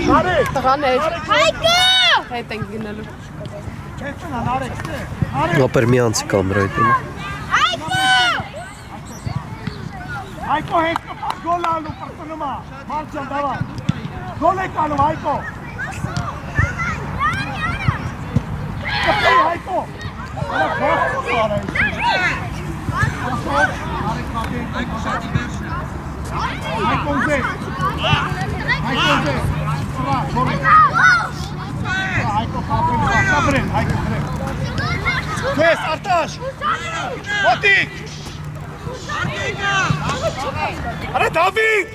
նարեք, Տղաներ, Հայկո! հետ ենք գնալու։ չեք ծնա, նարեք, ստեղ, Ապեր մի անցի կամրայի տունը։ Հայկո! Հայկո հետ կպար գոլ ալու պրտնումա, մարդ ճան դավա, գոլ եք ալու Հայկո, կպի Հայկո, արա բախ սարը Այկ ուշադի վերջ։ Աշ, մոտիկ, արա Դավիթ,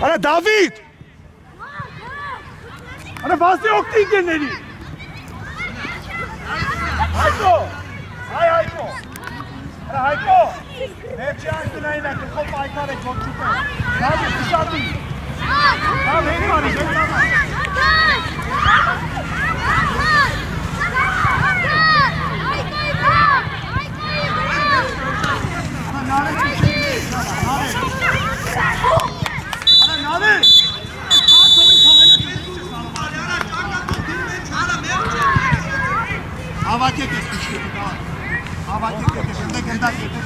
արա Դավիթ, արա վազի օգտին գների, Հայկո, Հայկո, արա Հայկո, Վերջի անգնային է կխոպ այկար եք որ չուպե, Դավիթ ուշատի, Դավ հետ մարի, հետ մարի, Հավաքեք ես քիչ դու, հավաքեք ես, դե գնդակ եք